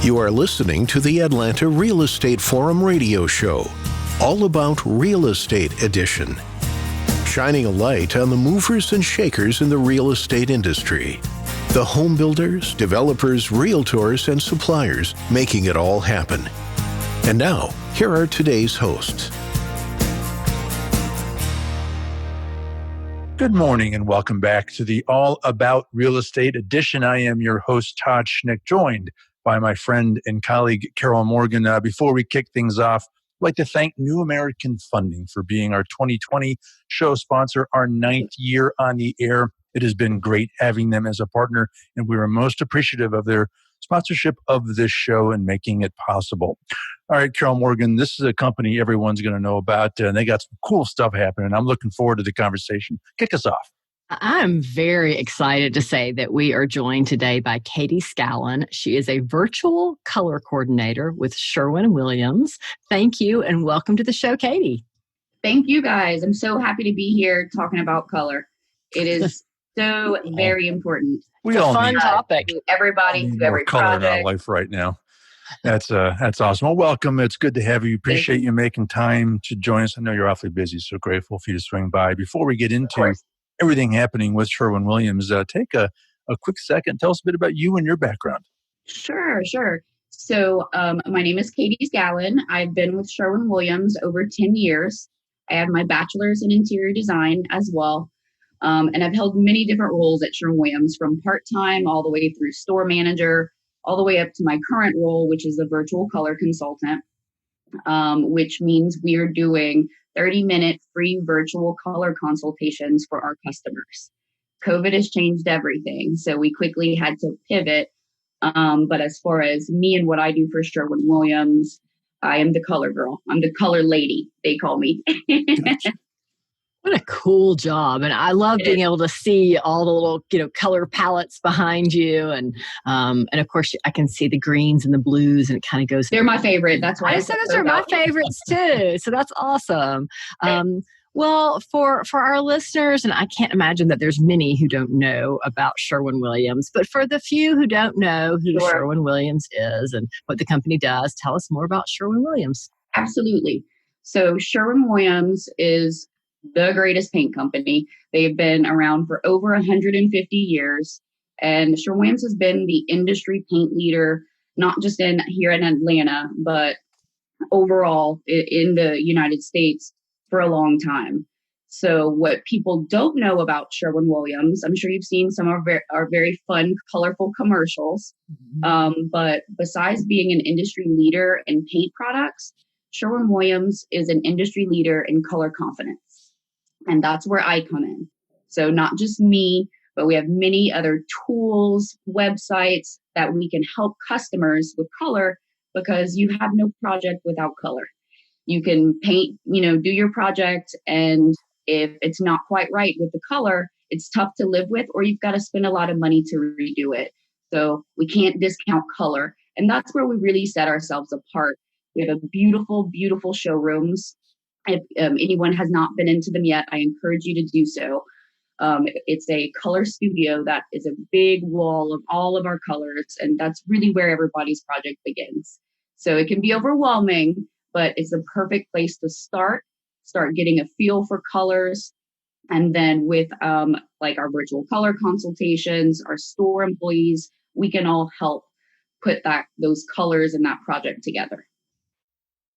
You are listening to the Atlanta Real Estate Forum radio show, all about real estate edition, shining a light on the movers and shakers in the real estate industry, the home builders, developers, realtors, and suppliers making it all happen. And now, here are today's hosts. Good morning and welcome back to the All About Real Estate edition. I am your host, Todd Schnick, joined by my friend and colleague, Carol Morgan. Before we kick things off, I'd like to thank New American Funding for being our 2020 show sponsor, our 9th year on the air. It has been great having them as a partner, and we are most appreciative of their sponsorship of this show and making it possible. All right, Carol Morgan, this is a company everyone's going to know about, and they got some cool stuff happening. I'm looking forward to the conversation. Kick us off. I'm very excited to say that we are joined today by Katy Scallan. She is a virtual color coordinator with Sherwin-Williams. Thank you and welcome to the show, Katy. Thank you, guys. I'm so happy to be here talking about color. It is so very important. We all fun need topic. Everybody, more every color in our project. life right now. That's awesome. Well, welcome. It's good to have you. Appreciate you making time to join us. I know you're awfully busy, so grateful for you to swing by. Before we get into everything happening with Sherwin-Williams, take a quick second. Tell us a bit about you and your background. Sure. So my name is Katy Scallan. I've been with Sherwin-Williams over 10 years. I have my bachelor's in interior design as well. And I've held many different roles at Sherwin-Williams, from part-time all the way through store manager, all the way up to my current role, which is a virtual color consultant, which means we are doing 30-minute free virtual color consultations for our customers. COVID has changed everything, so we quickly had to pivot. But as far as me and what I do for Sherwin-Williams, I am the color girl. I'm the color lady, they call me. What a cool job. And I love being able to see all the little, color palettes behind you. And of course, I can see the greens and the blues, and it kind of goes. They're my favorite. That's why I said those are my favorites too. So that's awesome. Well, for our listeners, and I can't imagine that there's many who don't know about Sherwin-Williams, but for the few who don't know who Sherwin-Williams is and what the company does, tell us more about Sherwin-Williams. Absolutely. So Sherwin-Williams is the greatest paint company. They've been around for over 150 years. And Sherwin-Williams has been the industry paint leader, not just here in Atlanta, but overall in the United States for a long time. So what people don't know about Sherwin-Williams, I'm sure you've seen some of our very fun, colorful commercials. But besides being an industry leader in paint products, Sherwin-Williams is an industry leader in color confidence. And that's where I come in. So not just me, but we have many other tools, websites that we can help customers with color, because you have no project without color. You can paint, do your project, and if it's not quite right with the color, it's tough to live with, or you've got to spend a lot of money to redo it. So we can't discount color. And that's where we really set ourselves apart. We have a beautiful, beautiful showrooms. If anyone has not been into them yet, I encourage you to do so. It's a color studio that is a big wall of all of our colors, and that's really where everybody's project begins. So it can be overwhelming, but it's a perfect place to start getting a feel for colors. And then with like our virtual color consultations, our store employees, we can all help put those colors in that project together.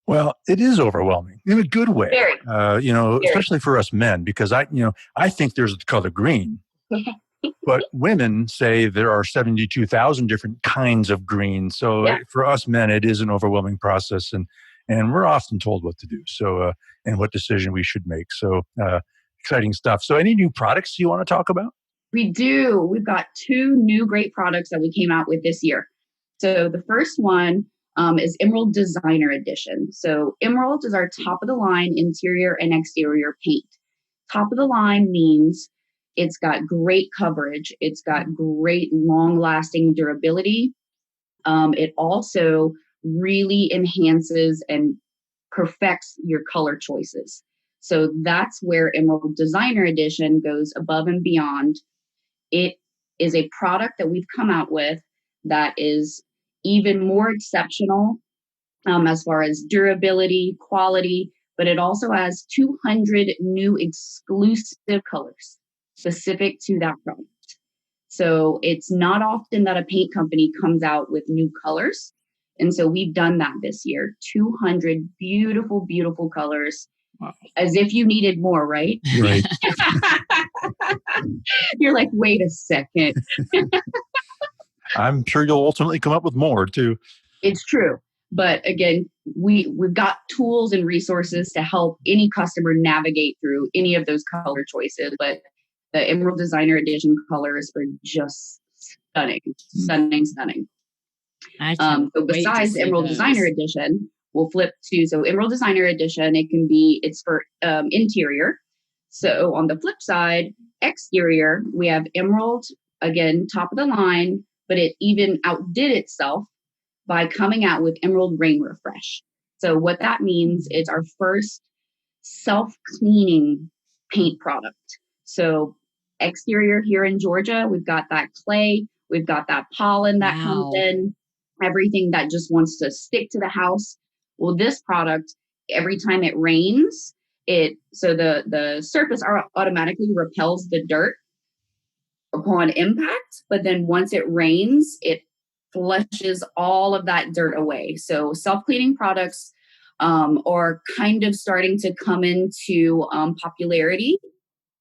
Well, it is overwhelming in a good way, Very. especially for us men, because I think there's the color green, but women say there are 72,000 different kinds of green. So for us men, it is an overwhelming process, and we're often told what to do. So, and what decision we should make. So, exciting stuff. So any new products you want to talk about? We do. We've got 2 new great products that we came out with this year. So the first one is Emerald Designer Edition. So Emerald is our top of the line interior and exterior paint. Top of the line means it's got great coverage. It's got great long lasting durability. It also really enhances and perfects your color choices. So that's where Emerald Designer Edition goes above and beyond. It is a product that we've come out with that is even more exceptional as far as durability, quality, but it also has 200 new exclusive colors specific to that product. So it's not often that a paint company comes out with new colors. And so we've done that this year, 200 beautiful, beautiful colors. Wow. As if you needed more, right? Right. You're like, wait a second. I'm sure you'll ultimately come up with more too. It's true. But again, we've got tools and resources to help any customer navigate through any of those color choices. But the Emerald Designer Edition colors are just stunning, stunning, stunning. So besides Emerald Designer Edition, we'll flip to, so Emerald Designer Edition, it's for interior. So on the flip side, exterior, we have Emerald, again, top of the line, but it even outdid itself by coming out with Emerald Rain Refresh. So what that means, it's our first self-cleaning paint product. So exterior here in Georgia, we've got that clay, we've got that pollen that comes in, everything that just wants to stick to the house. Well, this product, every time it rains, so the surface automatically repels the dirt upon impact, but then once it rains, it flushes all of that dirt away. So self-cleaning products are kind of starting to come into popularity.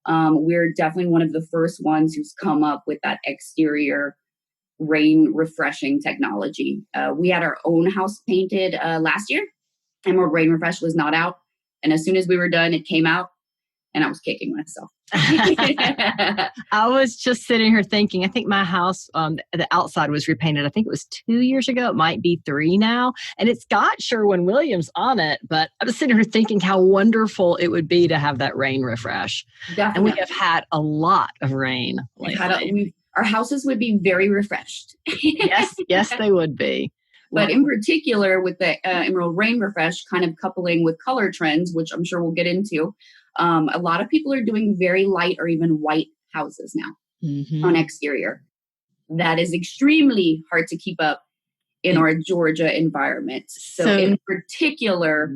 We're definitely one of the first ones who's come up with that exterior rain refreshing technology. We had our own house painted last year. Emerald Rain Refresh was not out. And as soon as we were done, it came out and I was kicking myself. I was just sitting here thinking, I think my house, the outside was repainted. I think it was 2 years ago. It might be 3 now. And it's got Sherwin-Williams on it. But I was sitting here thinking how wonderful it would be to have that rain refresh. Definitely. And we have had a lot of rain lately. Our houses would be very refreshed. Yes, they would be. But in particular with the Emerald Rain Refresh, kind of coupling with color trends, which I'm sure we'll get into, a lot of people are doing very light or even white houses now on exterior. That is extremely hard to keep up in our Georgia environment. So in particular,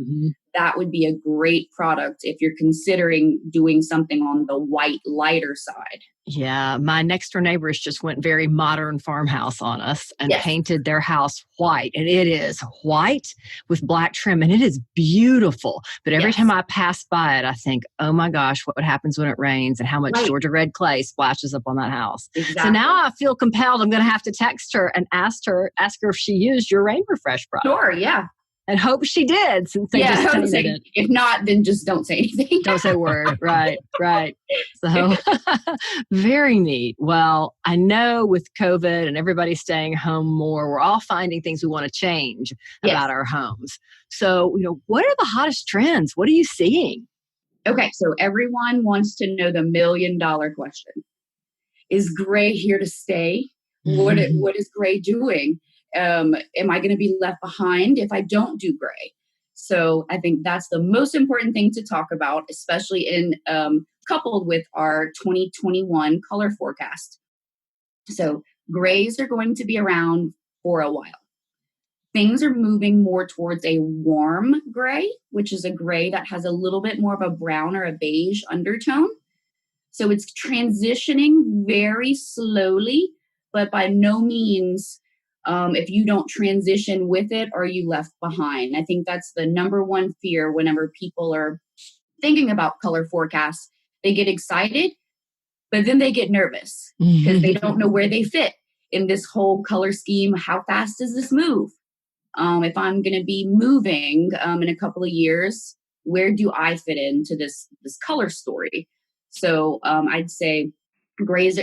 that would be a great product if you're considering doing something on the white, lighter side. Yeah, my next door neighbors just went very modern farmhouse on us and painted their house white. And it is white with black trim and it is beautiful. But every time I pass by it, I think, oh my gosh, what happens when it rains and how much Georgia red clay splashes up on that house. Exactly. So now I feel compelled. I'm going to have to text her and ask her if she used your rain refresh product. Sure, yeah. And hope she did, since they just painted it. If not, then just don't say anything. Don't say a word. Right. So very neat. Well, I know with COVID and everybody staying home more, we're all finding things we want to change about our homes. So, what are the hottest trends? What are you seeing? Okay, so everyone wants to know the $1 million question. Is gray here to stay? What is gray doing? Am I going to be left behind if I don't do gray? So I think that's the most important thing to talk about, especially in coupled with our 2021 color forecast. So grays are going to be around for a while. Things are moving more towards a warm gray, which is a gray that has a little bit more of a brown or a beige undertone. So it's transitioning very slowly, but by no means if you don't transition with it, are you left behind? I think that's the number one fear whenever people are thinking about color forecasts. They get excited, but then they get nervous because they don't know where they fit in this whole color scheme. How fast does this move? If I'm going to be moving in a couple of years, where do I fit into this color story? So I'd say grays,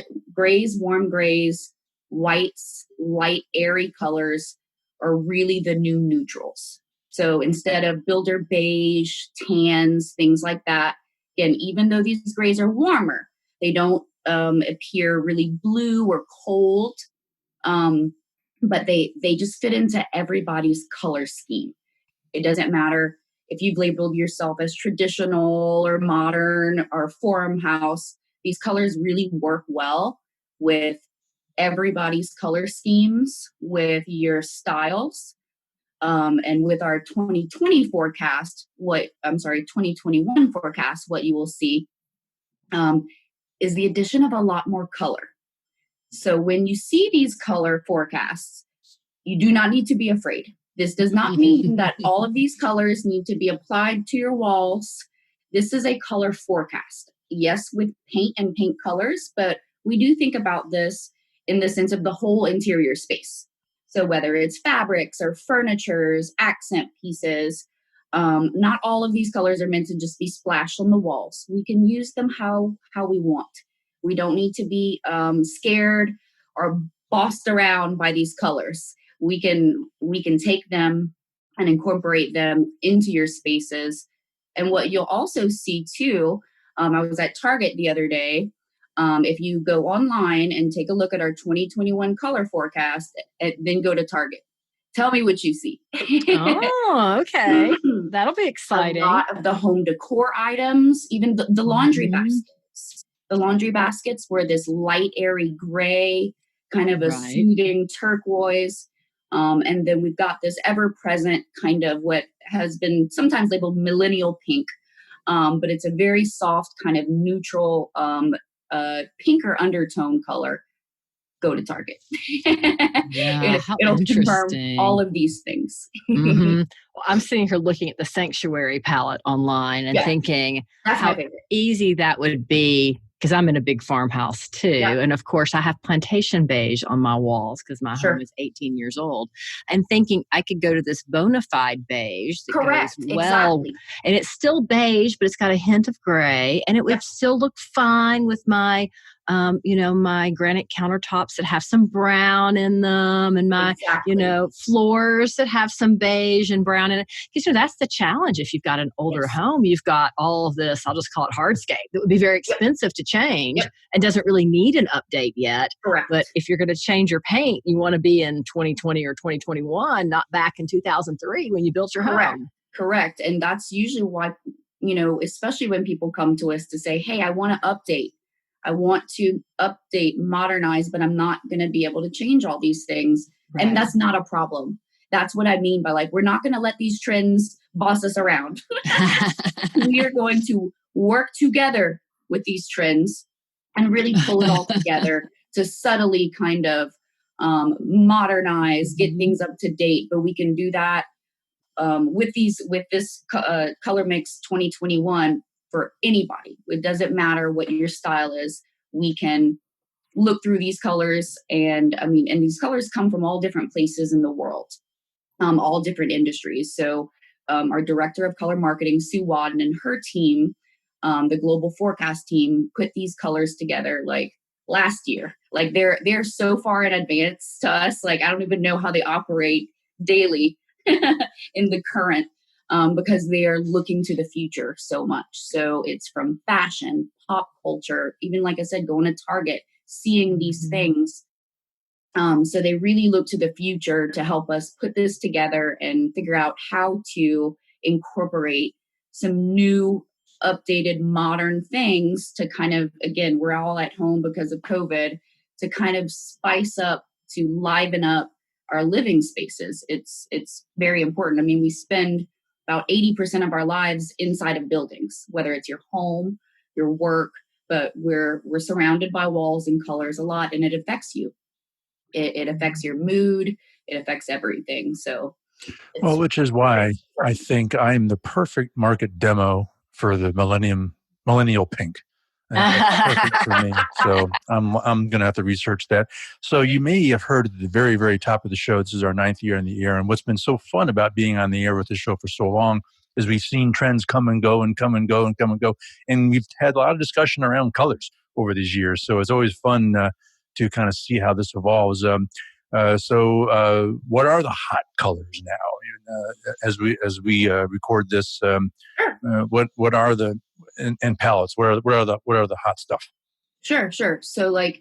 warm grays, whites, light, airy colors are really the new neutrals. So instead of builder beige, tans, things like that, again, even though these grays are warmer, they don't appear really blue or cold, but they just fit into everybody's color scheme. It doesn't matter if you've labeled yourself as traditional or modern or farmhouse. These colors really work well with everybody's color schemes with your styles. And with our 2021 forecast, what you will see is the addition of a lot more color. So when you see these color forecasts, you do not need to be afraid. This does not mean that all of these colors need to be applied to your walls. This is a color forecast. Yes, with paint and paint colors, but we do think about this in the sense of the whole interior space. So whether it's fabrics or furnitures, accent pieces, not all of these colors are meant to just be splashed on the walls. We can use them how we want. We don't need to be scared or bossed around by these colors. We can take them and incorporate them into your spaces. And what you'll also see too, I was at Target the other day. If you go online and take a look at our 2021 color forecast, then go to Target. Tell me what you see. Oh, okay. That'll be exciting. A lot of the home decor items, even the laundry baskets. The laundry baskets were this light, airy gray, kind of a soothing turquoise. And then we've got this ever-present kind of what has been sometimes labeled Millennial Pink. But it's a very soft, kind of neutral, pinker undertone color. Go to Target. Yeah, it'll confirm all of these things. Well, I'm sitting here looking at the Sanctuary palette online and thinking how easy that would be, because I'm in a big farmhouse too. Yeah. And of course, I have plantation beige on my walls because my home is 18 years old. And thinking I could go to this bona fide beige that goes well. Exactly. And it's still beige, but it's got a hint of gray. And it would still look fine with my my granite countertops that have some brown in them, and my, floors that have some beige and brown in it. Because, that's the challenge. If you've got an older home, you've got all of this, I'll just call it hardscape, that would be very expensive to change and doesn't really need an update yet. Correct. But if you're going to change your paint, you want to be in 2020 or 2021, not back in 2003 when you built your home. Correct. And that's usually why, especially when people come to us to say, hey, I want to update. I want to update, modernize, but I'm not going to be able to change all these things. Right. And that's not a problem. That's what I mean by we're not going to let these trends boss us around. We are going to work together with these trends and really pull it all together to subtly kind of modernize, get things up to date. But we can do that with this Colormix 2021. For anybody. It doesn't matter what your style is. We can look through these colors and these colors come from all different places in the world, all different industries. So our director of color marketing, Sue Wadden, and her team, the global forecast team, put these colors together last year. They're so far in advance to us. I don't even know how they operate daily in the current. Because they are looking to the future so much. So it's from fashion, pop culture, even like I said, going to Target, seeing these things. So they really look to the future to help us put this together and figure out how to incorporate some new, updated, modern things to kind of, again, we're all at home because of COVID, to kind of spice up, to liven up our living spaces. It's very important. We spend about 80% of our lives inside of buildings, whether it's your home, your work, but we're surrounded by walls and colors a lot, and it affects you. It affects your mood. It affects everything. So, which is why I think I'm the perfect market demo for the Millennial Pink. Perfect for me. So I'm going to have to research that. So you may have heard at the very, very top of the show, this is our 9th year in the air. And what's been so fun about being on the air with the show for so long is we've seen trends come and go and come and go and come and go. And we've had a lot of discussion around colors over these years. So it's always fun to kind of see how this evolves. So what are the hot colors now? As we record this, what are the and palettes? What are the hot stuff? Sure. So I'd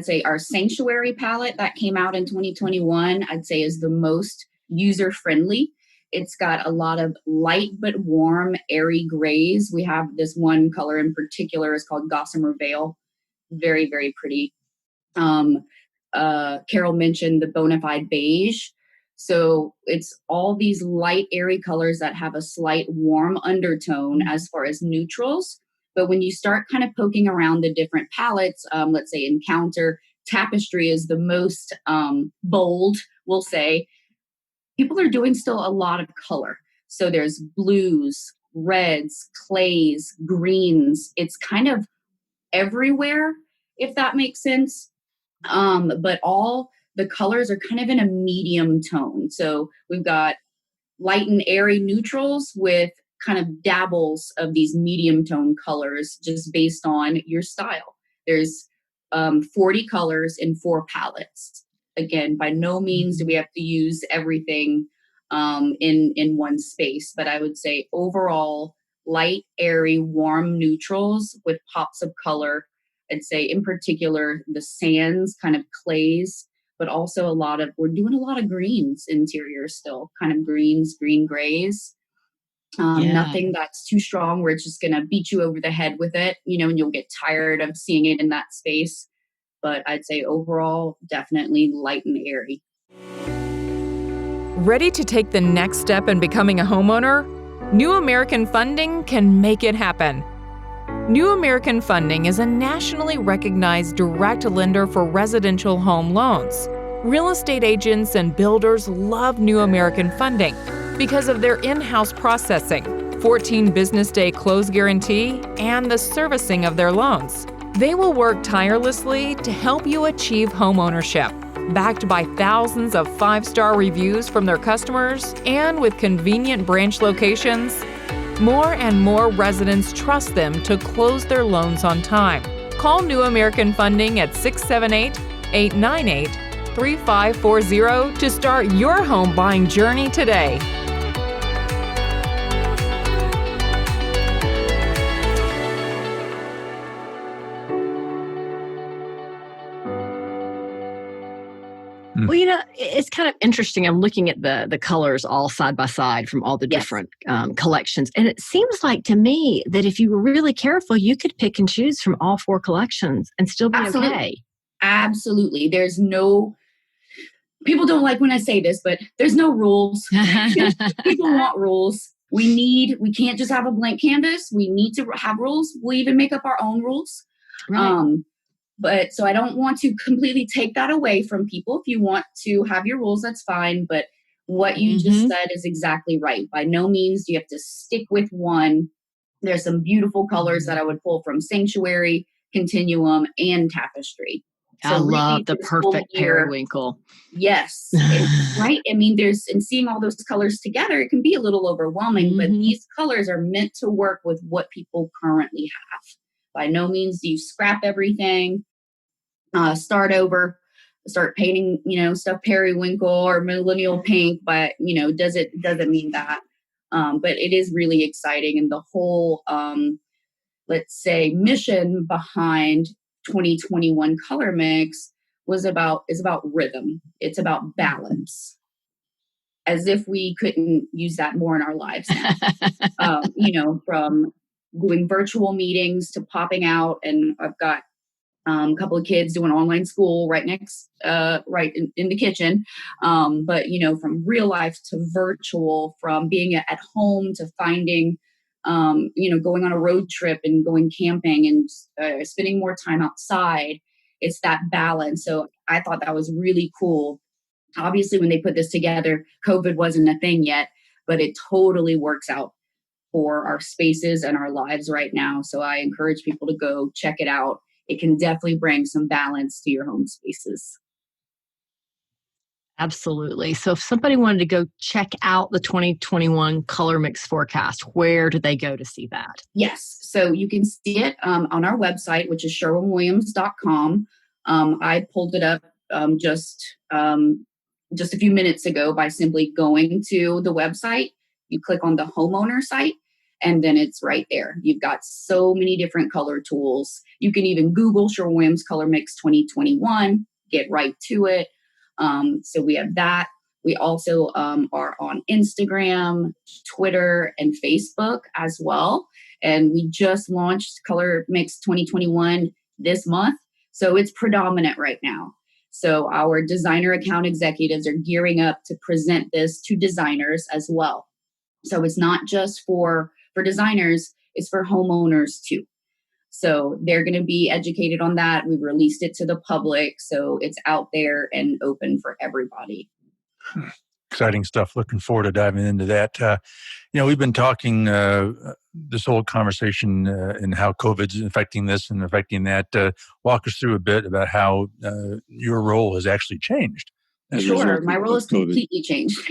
say our Sanctuary palette that came out in 2021, I'd say is the most user friendly. It's got a lot of light but warm, airy grays. We have this one color in particular is called Gossamer Veil. Very, very pretty. Carol mentioned the Bonafide Beige. So it's all these light, airy colors that have a slight warm undertone as far as neutrals. But when you start kind of poking around the different palettes, let's say Encounter, Tapestry is the most bold, we'll say. People are doing still a lot of color. So there's blues, reds, clays, greens. It's kind of everywhere, if that makes sense. But all the colors are kind of in a medium tone. So we've got light and airy neutrals with kind of dabbles of these medium tone colors just based on your style. There's 40 colors in 4 palettes. Again, by no means do we have to use everything in one space, but I would say overall light, airy, warm neutrals with pops of color. I'd say in particular the sands, kind of clays, but also we're doing a lot of greens interior still, kind of greens, green grays. Nothing that's too strong where it's just going to beat you over the head with it, and you'll get tired of seeing it in that space. But I'd say overall, definitely light and airy. Ready to take the next step in becoming a homeowner? New American Funding can make it happen. New American Funding is a nationally recognized direct lender for residential home loans. Real estate agents and builders love New American Funding because of their in-house processing, 14 business day close guarantee, and the servicing of their loans. They will work tirelessly to help you achieve home ownership, backed by thousands of 5-star reviews from their customers and with convenient branch locations. More and more residents trust them to close their loans on time. Call New American Funding at 678-898-3540 to start your home buying journey today. Well, it's kind of interesting. I'm looking at the colors all side by side from all the different collections. And it seems like to me that if you were really careful, you could pick and choose from all 4 collections and still be okay. Absolutely. People don't like when I say this, but there's no rules. People want rules. We can't just have a blank canvas. We need to have rules. We'll even make up our own rules. Right. But so I don't want to completely take that away from people. If you want to have your rules, that's fine. But what you just said is exactly right. By no means do you have to stick with one. There's some beautiful colors that I would pull from Sanctuary, Continuum, and Tapestry. So I love the perfect periwinkle. Yes. Right. I mean, and seeing all those colors together, it can be a little overwhelming, but these colors are meant to work with what people currently have. By no means do you scrap everything, start over, start painting, stuff periwinkle or millennial pink, but, doesn't mean that. But it is really exciting. And the whole, let's say, mission behind 2021 Colormix is about rhythm. It's about balance. As if we couldn't use that more in our lives now. From doing virtual meetings to popping out, and I've got a couple of kids doing online school right in the kitchen. But from real life to virtual, from being at home to finding, going on a road trip and going camping and spending more time outside. It's that balance. So I thought that was really cool. Obviously, when they put this together, COVID wasn't a thing yet, but it totally works out for our spaces and our lives right now. So I encourage people to go check it out. It can definitely bring some balance to your home spaces. Absolutely. So if somebody wanted to go check out the 2021 Colormix Forecast, where do they go to see that? Yes. So you can see it on our website, which is Sherwin-Williams.com. I pulled it up just a few minutes ago by simply going to the website. You click on the homeowner site, and then it's right there. You've got so many different color tools. You can even Google Sherwin-Williams Colormix 2021, get right to it. So we have that. We also are on Instagram, Twitter, and Facebook as well. And we just launched Colormix 2021 this month. So it's predominant right now. So our designer account executives are gearing up to present this to designers as well. So it's not just for designers, it's for homeowners too. So they're going to be educated on that. We've released it to the public, so it's out there and open for everybody. Exciting stuff. Looking forward to diving into that. We've been talking this whole conversation and how COVID's affecting this and affecting that. Walk us through a bit about how your role has actually changed. Sure. My role has completely changed.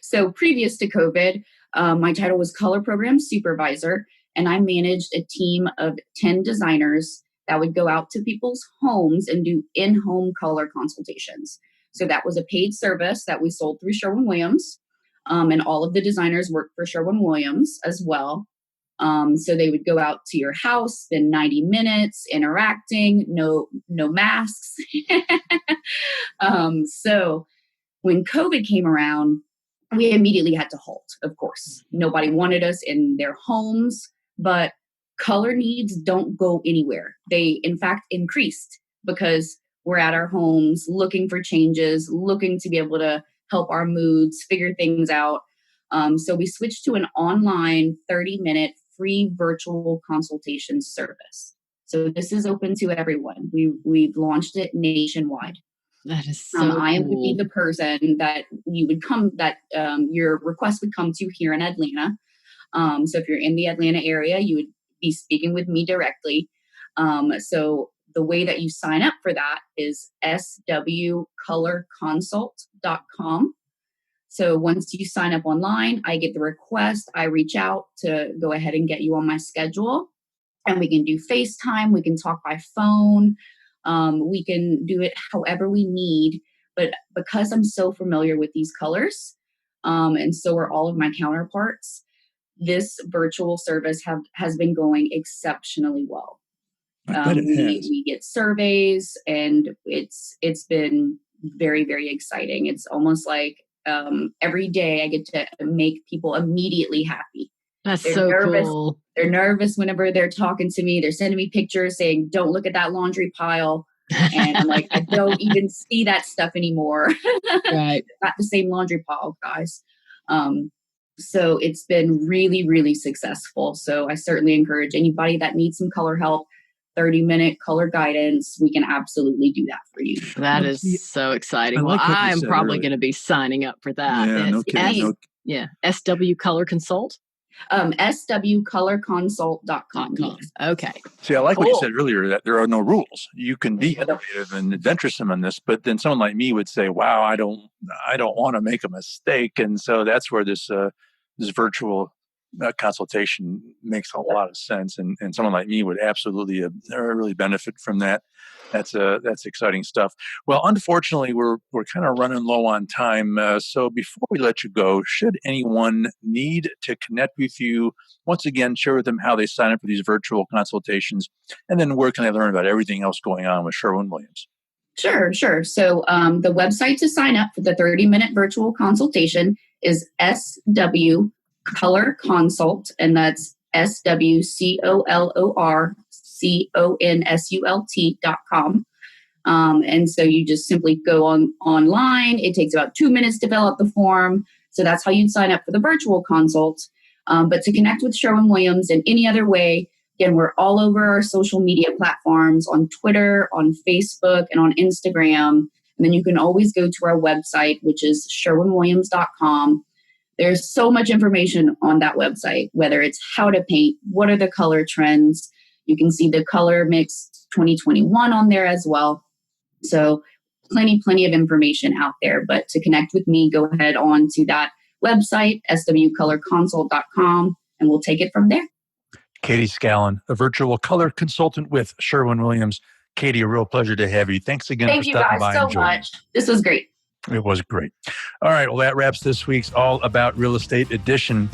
So previous to COVID, my title was Color Program Supervisor, and I managed a team of 10 designers that would go out to people's homes and do in-home color consultations. So that was a paid service that we sold through Sherwin-Williams, and all of the designers worked for Sherwin-Williams as well. So they would go out to your house, spend 90 minutes interacting, no masks. So when COVID came around, we immediately had to halt, of course. Nobody wanted us in their homes, but color needs don't go anywhere. They, in fact, increased because we're at our homes looking for changes, looking to be able to help our moods, figure things out. So we switched to an online 30-minute free virtual consultation service. So this is open to everyone. We've launched it nationwide. That is so cool. I am would be the person that you would come, that your request would come to here in Atlanta. So if you're in the Atlanta area, you would be speaking with me directly. So the way that you sign up for that is swcolorconsult.com. So once you sign up online, I get the request. I reach out to go ahead and get you on my schedule. And we can do FaceTime. We can talk by phone. We can do it however we need. But because I'm so familiar with these colors, and so are all of my counterparts, this virtual service has been going exceptionally well. We get surveys, and it's been very, very exciting. It's almost like every day I get to make people immediately happy. That's They're so nervous. cool. They're nervous whenever they're talking to me. They're sending me pictures saying, "Don't look at that laundry pile." And I'm like, I don't even see that stuff anymore. Right. It's not the same laundry pile, guys. So it's been really, really successful. So I certainly encourage anybody that needs some color help, 30-minute color guidance, we can absolutely do that for you. That is so exciting. Well, I'm probably going to be signing up for that. Yeah, no kidding. SW Color Consult? swcolorconsult.com. Yes. Okay. See, I like what you said earlier, that there are no rules. You can be innovative and adventuresome in this, but then someone like me would say, wow, I don't want to make a mistake. And so that's where this virtual consultation makes a lot of sense. And someone like me would absolutely really benefit from that. That's exciting stuff. Well, unfortunately, we're kind of running low on time. So before we let you go, should anyone need to connect with you, once again, share with them how they sign up for these virtual consultations, and then where can they learn about everything else going on with Sherwin-Williams? Sure. So the website to sign up for the 30-minute virtual consultation is SW Color Consult, and that's SWCOLORCONSULT.com. And so you just simply go online. It takes about 2 minutes to fill out the form. So that's how you'd sign up for the virtual consult. But to connect with Sherwin-Williams in any other way, again, we're all over our social media platforms, on Twitter, on Facebook, and on Instagram. And then you can always go to our website, which is sherwinwilliams.com. There's so much information on that website, whether it's how to paint, what are the color trends. You can see the Colormix 2021 on there as well. So plenty of information out there. But to connect with me, go ahead on to that website, swcolorconsult.com, and we'll take it from there. Katy Scallan, a virtual color consultant with Sherwin-Williams. Katy, a real pleasure to have you. Thanks again for stopping by. Thank you guys so much. This was great. It was great. All right. Well, that wraps this week's All About Real Estate edition.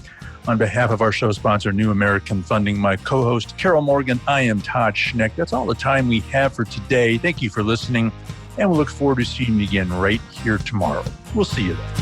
On behalf of our show sponsor, New American Funding, my co-host, Carol Morgan, I am Todd Schnick. That's all the time we have for today. Thank you for listening, and we'll look forward to seeing you again right here tomorrow. We'll see you then.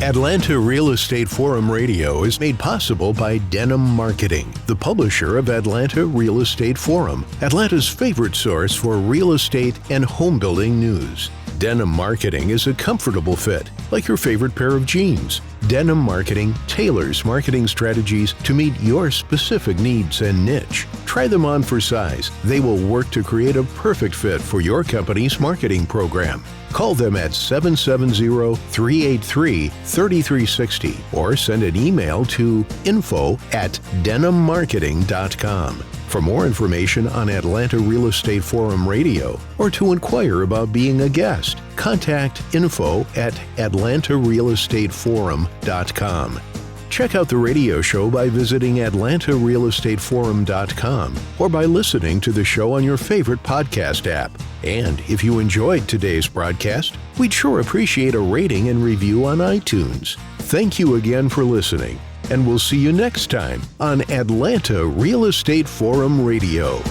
Atlanta Real Estate Forum Radio is made possible by Denim Marketing, the publisher of Atlanta Real Estate Forum, Atlanta's favorite source for real estate and home building news. Denim Marketing is a comfortable fit, like your favorite pair of jeans. Denim Marketing tailors marketing strategies to meet your specific needs and niche. Try them on for size. They will work to create a perfect fit for your company's marketing program. Call them at 770-383-3360 or send an email to info@denimmarketing.com. For more information on Atlanta Real Estate Forum Radio or to inquire about being a guest, contact info@atlantarealestateforum.com. Check out the radio show by visiting atlantarealestateforum.com or by listening to the show on your favorite podcast app. And if you enjoyed today's broadcast, we'd sure appreciate a rating and review on iTunes. Thank you again for listening, and we'll see you next time on Atlanta Real Estate Forum Radio.